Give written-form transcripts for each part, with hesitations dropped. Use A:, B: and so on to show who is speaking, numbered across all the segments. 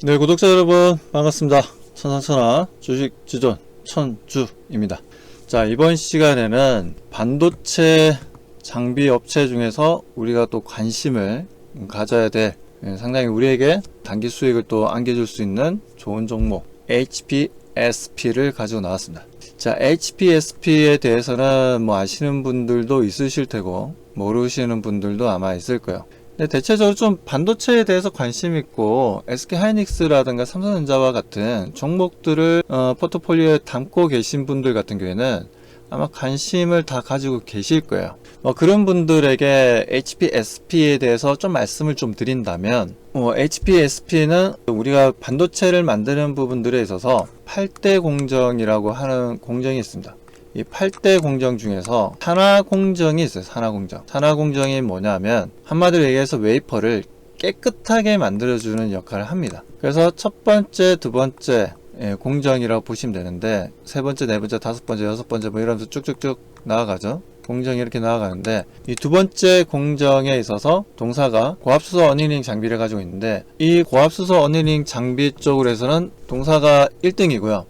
A: 네, 구독자 여러분 반갑습니다. 천상천하 주식지존 천주입니다. 자, 이번 시간에는 반도체 장비 업체 중에서 우리가 또 관심을 가져야 될, 상당히 우리에게 단기 수익을 또 안겨줄 수 있는 좋은 종목 HPSP를 가지고 나왔습니다. 자, HPSP에 대해서는 뭐 아시는 분들도 있으실 테고 모르시는 분들도 아마 있을 거예요. 대체적으로 좀 반도체에 대해서 관심 있고 SK하이닉스라든가 삼성전자와 같은 종목들을 포트폴리오에 담고 계신 분들 같은 경우에는 아마 관심을 다 가지고 계실 거예요. 그런 분들에게 HPSP에 대해서 좀 말씀을 좀 드린다면, HPSP는 우리가 반도체를 만드는 부분들에 있어서 8대 공정이라고 하는 공정이 있습니다. 이 8대 공정 중에서 산화 공정이 있어요. 산화 공정. 산화 공정이 뭐냐면 한마디로 얘기해서 웨이퍼를 깨끗하게 만들어주는 역할을 합니다. 그래서 첫 번째, 두 번째 공정이라고 보시면 되는데, 세 번째, 네 번째, 다섯 번째, 여섯 번째 뭐 이러면서 쭉쭉쭉 나아가죠. 공정이 이렇게 나아가는데, 이 두 번째 공정에 있어서 동사가 고압수소 어닝링 장비를 가지고 있는데, 이 고압수소 어닝링 장비 쪽으로 해서는 동사가 1등이고요.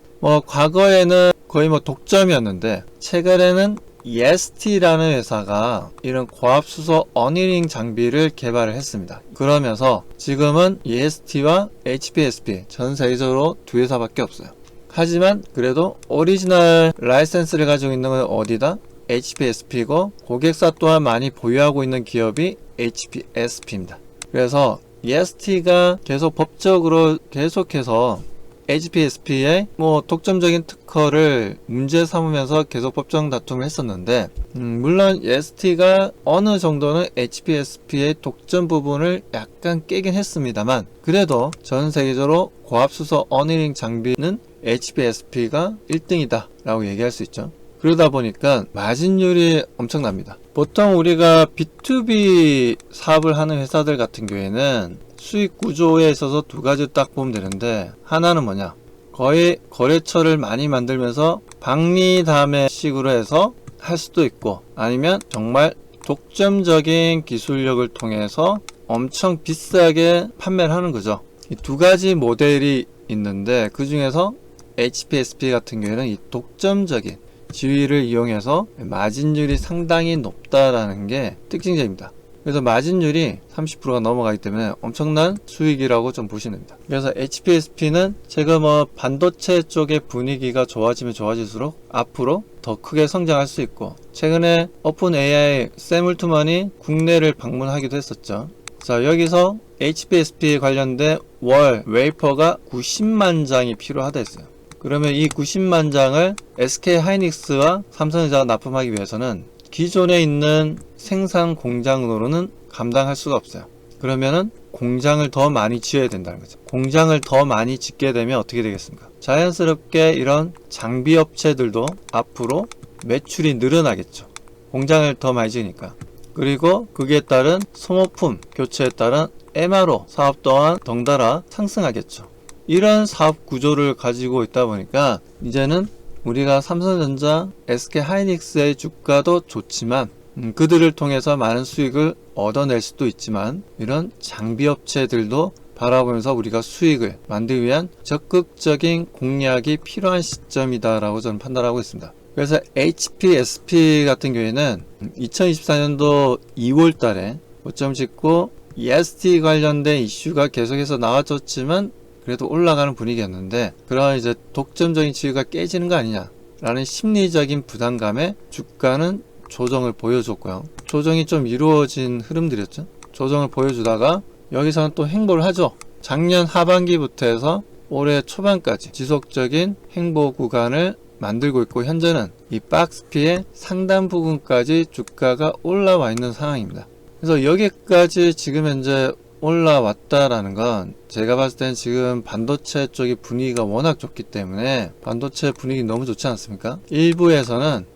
A: 과거에는 거의 독점이었는데, 최근에는 EST라는 회사가 이런 고압수소 어닝링 장비를 개발을 했습니다. 그러면서 지금은 EST와 HPSP 전 세계적으로 두 회사밖에 없어요. 하지만 그래도 오리지널 라이센스를 가지고 있는 건 어디다? HPSP고, 고객사 또한 많이 보유하고 있는 기업이 HPSP입니다. 그래서 EST가 계속 법적으로 계속해서 HPSP의 독점적인 특허를 문제 삼으면서 계속 법정 다툼을 했었는데, 물론 EST가 어느 정도는 HPSP의 독점 부분을 약간 깨긴 했습니다만, 그래도 전 세계적으로 고압수소 어닝링 장비는 HPSP가 1등이다 라고 얘기할 수 있죠. 그러다 보니까 마진율이 엄청납니다. 보통 우리가 B2B 사업을 하는 회사들 같은 경우에는 수익 구조에 있어서 두 가지 딱 보면 되는데, 하나는 뭐냐, 거의 거래처를 많이 만들면서 박리담회 식으로 해서 할 수도 있고, 아니면 정말 독점적인 기술력을 통해서 엄청 비싸게 판매를 하는 거죠. 이 두 가지 모델이 있는데, 그 중에서 HPSP 같은 경우에는 이 독점적인 지위를 이용해서 마진율이 상당히 높다라는 게 특징적입니다. 그래서 마진율이 30%가 넘어가기 때문에 엄청난 수익이라고 좀 보시면 됩니다. 그래서 HPSP는 제가 반도체 쪽의 분위기가 좋아지면 좋아질수록 앞으로 더 크게 성장할 수 있고, 최근에 오픈 AI 샘 올트먼이 국내를 방문하기도 했었죠. 자, 여기서 HPSP에 관련된 월 웨이퍼가 90만 장이 필요하다 했어요. 그러면 이 90만 장을 SK하이닉스와 삼성전자가 납품하기 위해서는 기존에 있는 생산 공장으로는 감당할 수가 없어요. 그러면은 공장을 더 많이 지어야 된다는 거죠. 공장을 더 많이 짓게 되면 어떻게 되겠습니까? 자연스럽게 이런 장비 업체들도 앞으로 매출이 늘어나겠죠. 공장을 더 많이 지으니까. 그리고 거기에 따른 소모품 교체에 따른 MRO 사업 또한 덩달아 상승하겠죠. 이런 사업 구조를 가지고 있다 보니까 이제는 우리가 삼성전자, SK하이닉스의 주가도 좋지만, 그들을 통해서 많은 수익을 얻어낼 수도 있지만, 이런 장비 업체들도 바라보면서 우리가 수익을 만들기 위한 적극적인 공략이 필요한 시점이다라고 저는 판단하고 있습니다. 그래서 HPSP 같은 경우에는 2024년도 2월 달에 고점 찍고 EST 관련된 이슈가 계속해서 나와줬지만 그래도 올라가는 분위기였는데, 그런 이제 독점적인 지위가 깨지는 거 아니냐라는 심리적인 부담감에 주가는 조정을 보여줬고요. 조정이 좀 이루어진 흐름들이었죠. 조정을 보여주다가 여기서는 또 행보를 하죠. 작년 하반기부터 해서 올해 초반까지 지속적인 행보 구간을 만들고 있고, 현재는 이 박스피의 상단 부분까지 주가가 올라와 있는 상황입니다. 그래서 여기까지 지금 현재 올라왔다라는 건 제가 봤을 땐 지금 반도체 쪽의 분위기가 워낙 좋기 때문에, 반도체 분위기 너무 좋지 않습니까? 일부에서는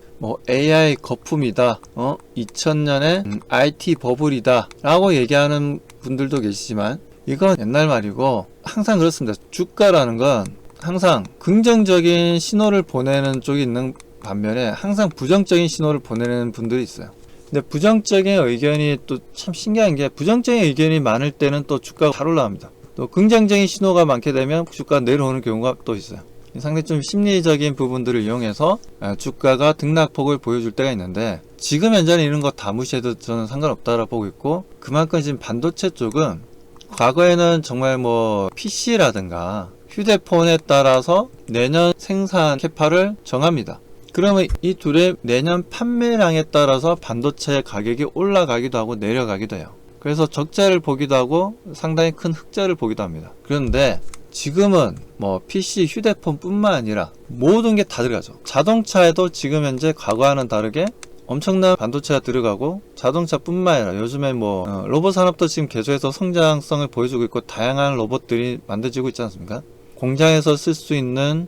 A: AI 거품이다, 2000년에 IT 버블이다 라고 얘기하는 분들도 계시지만, 이건 옛날 말이고 항상 그렇습니다. 주가라는 건 항상 긍정적인 신호를 보내는 쪽이 있는 반면에 항상 부정적인 신호를 보내는 분들이 있어요. 근데 부정적인 의견이 또 참 신기한 게, 부정적인 의견이 많을 때는 또 주가가 잘 올라갑니다. 또 긍정적인 신호가 많게 되면 주가가 내려오는 경우가 또 있어요. 상당히 좀 심리적인 부분들을 이용해서 주가가 등락폭을 보여줄 때가 있는데, 지금 현재는 이런 거 다 무시해도 저는 상관없다라고 보고 있고, 그만큼 지금 반도체 쪽은 과거에는 정말 뭐 PC라든가 휴대폰에 따라서 내년 생산 캐파를 정합니다. 그러면 이 둘의 내년 판매량에 따라서 반도체 가격이 올라가기도 하고 내려가기도 해요. 그래서 적자를 보기도 하고 상당히 큰 흑자를 보기도 합니다. 그런데 지금은 뭐 PC, 휴대폰 뿐만 아니라 모든 게 다 들어가죠. 자동차에도 지금 현재 과거와는 다르게 엄청난 반도체가 들어가고, 자동차 뿐만 아니라 요즘에 뭐 로봇 산업도 지금 계속해서 성장성을 보여주고 있고, 다양한 로봇들이 만들어지고 있지 않습니까? 공장에서 쓸 수 있는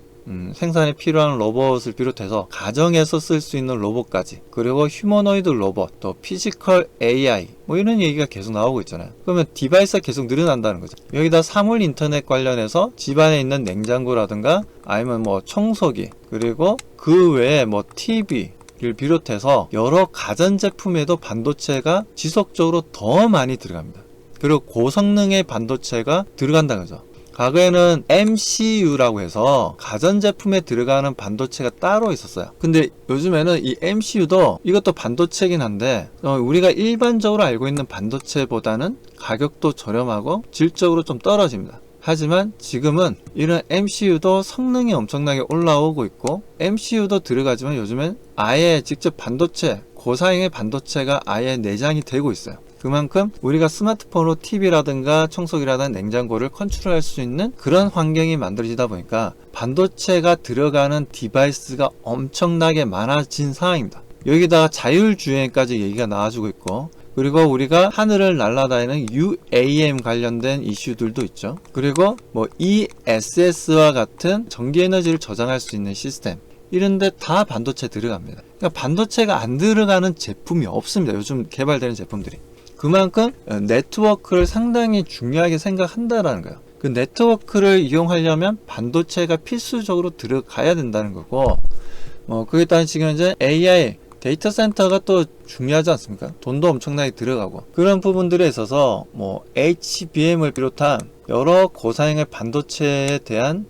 A: 생산에 필요한 로봇을 비롯해서 가정에서 쓸 수 있는 로봇까지, 그리고 휴머노이드 로봇, 또 피지컬 AI, 뭐 이런 얘기가 계속 나오고 있잖아요. 그러면 디바이스가 계속 늘어난다는 거죠. 여기다 사물 인터넷 관련해서 집안에 있는 냉장고라든가 아니면 뭐 청소기, 그리고 그 외에 뭐 TV를 비롯해서 여러 가전제품에도 반도체가 지속적으로 더 많이 들어갑니다. 그리고 고성능의 반도체가 들어간다는 거죠. 과거에는 MCU라고 해서 가전제품에 들어가는 반도체가 따로 있었어요. 근데 요즘에는 이 MCU도 이것도 반도체긴 한데 우리가 일반적으로 알고 있는 반도체보다는 가격도 저렴하고 질적으로 좀 떨어집니다. 하지만 지금은 이런 MCU도 성능이 엄청나게 올라오고 있고, MCU도 들어가지만 요즘엔 아예 직접 반도체, 고사양의 반도체가 아예 내장이 되고 있어요. 그만큼 우리가 스마트폰으로 TV라든가 청소기라든가 냉장고를 컨트롤할 수 있는 그런 환경이 만들어지다 보니까 반도체가 들어가는 디바이스가 엄청나게 많아진 상황입니다. 여기다가 자율주행까지 얘기가 나와주고 있고, 그리고 우리가 하늘을 날아다니는 UAM 관련된 이슈들도 있죠. 그리고 뭐 ESS와 같은 전기에너지를 저장할 수 있는 시스템, 이런데 다 반도체 들어갑니다. 그러니까 반도체가 안 들어가는 제품이 없습니다. 요즘 개발되는 제품들이. 그만큼 네트워크를 상당히 중요하게 생각한다라는 거예요. 그 네트워크를 이용하려면 반도체가 필수적으로 들어가야 된다는 거고, 그에 따른 지금 현재 AI 데이터 센터가 또 중요하지 않습니까? 돈도 엄청나게 들어가고, 그런 부분들에 있어서 뭐 HBM을 비롯한 여러 고사양의 반도체에 대한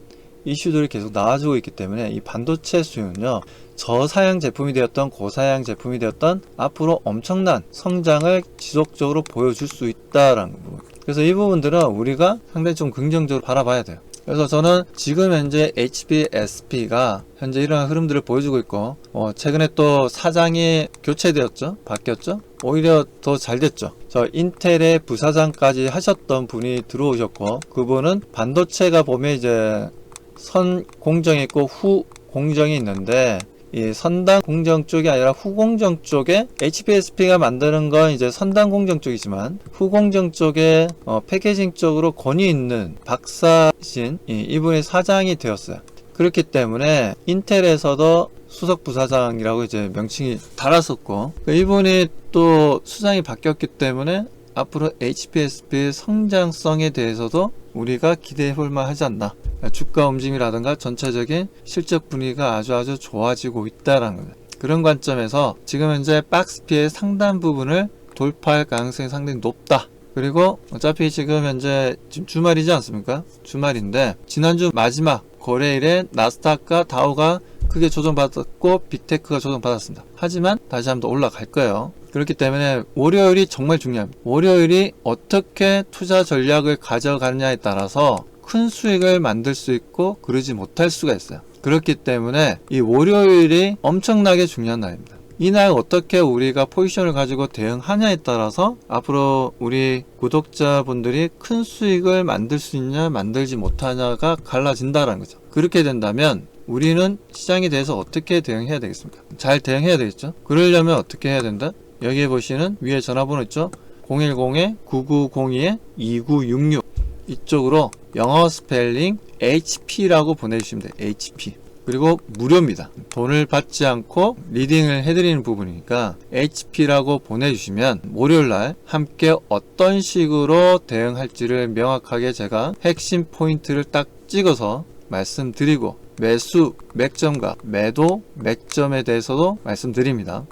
A: 이슈들이 계속 나와주고 있기 때문에 이 반도체 수요는요, 저사양 제품이 되었던 고사양 제품이 되었던 앞으로 엄청난 성장을 지속적으로 보여줄 수 있다라는 부분. 그래서 이 부분들은 우리가 상당히 좀 긍정적으로 바라봐야 돼요. 그래서 저는 지금 현재 HBSP가 현재 이러한 흐름들을 보여주고 있고, 최근에 또 사장이 교체되었죠. 바뀌었죠. 오히려 더 잘 됐죠. 저 인텔의 부사장까지 하셨던 분이 들어오셨고, 그분은 반도체가 보면 이제 선 공정이 있고 후 공정이 있는데, 이 선단 공정 쪽이 아니라 후 공정 쪽에 HBSP가 만드는 건 이제 선단 공정 쪽이지만, 후 공정 쪽에 패키징 쪽으로 권위 있는 박사신 이분이 사장이 되었어요. 그렇기 때문에 인텔에서도 수석 부사장이라고 이제 명칭이 달았었고, 이분이 또 수장이 바뀌었기 때문에 앞으로 HBSP의 성장성에 대해서도 우리가 기대해 볼 만하지 않나. 주가 움직임이라든가 전체적인 실적 분위기가 아주 좋아지고 있다라는 거예요. 그런 관점에서 지금 현재 박스피의 상단 부분을 돌파할 가능성이 상당히 높다. 그리고 어차피 지금 현재 지금 주말이지 않습니까? 주말인데 지난주 마지막 거래일에 나스닥과 다우가 크게 조정받았고 빅테크가 조정받았습니다. 하지만 다시 한번 더 올라갈 거예요. 그렇기 때문에 월요일이 정말 중요합니다. 월요일이 어떻게 투자 전략을 가져가느냐에 따라서 큰 수익을 만들 수 있고 그러지 못할 수가 있어요. 그렇기 때문에 이 월요일이 엄청나게 중요한 날입니다. 이날 어떻게 우리가 포지션을 가지고 대응하냐에 따라서 앞으로 우리 구독자분들이 큰 수익을 만들 수 있냐 만들지 못하냐가 갈라진다는 거죠. 그렇게 된다면 우리는 시장에 대해서 어떻게 대응해야 되겠습니까? 잘 대응해야 되겠죠? 그러려면 어떻게 해야 된다? 여기에 보시는 위에 전화번호 있죠? 010-9902-2966 이쪽으로 영어 스펠링 HP라고 보내주시면 돼요. HP. 그리고 무료입니다. 돈을 받지 않고 리딩을 해드리는 부분이니까 HP라고 보내주시면 월요일날 함께 어떤 식으로 대응할지를 명확하게 제가 핵심 포인트를 딱 찍어서 말씀드리고, 매수 맥점과 매도 맥점에 대해서도 말씀드립니다.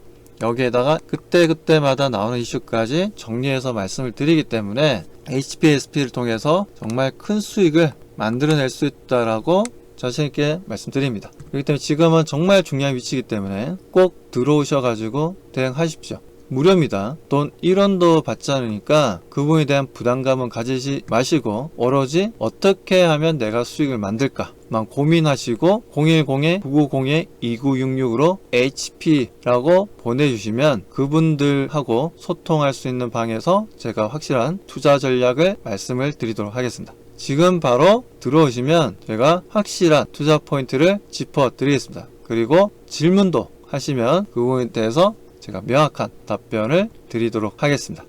A: 여기에다가 그때그때마다 나오는 이슈까지 정리해서 말씀을 드리기 때문에 HPSP를 통해서 정말 큰 수익을 만들어낼 수 있다라고 자신있게 말씀드립니다. 그렇기 때문에 지금은 정말 중요한 위치이기 때문에 꼭 들어오셔가지고 대응하십시오. 무료입니다. 돈 1원도 받지 않으니까 그 부분에 대한 부담감은 가지지 마시고 오로지 어떻게 하면 내가 수익을 만들까만 고민하시고 010-990-2966으로 HP라고 보내주시면 그분들하고 소통할 수 있는 방에서 제가 확실한 투자 전략을 말씀을 드리도록 하겠습니다. 지금 바로 들어오시면 제가 확실한 투자 포인트를 짚어 드리겠습니다. 그리고 질문도 하시면 그 부분에 대해서 제가 명확한 답변을 드리도록 하겠습니다.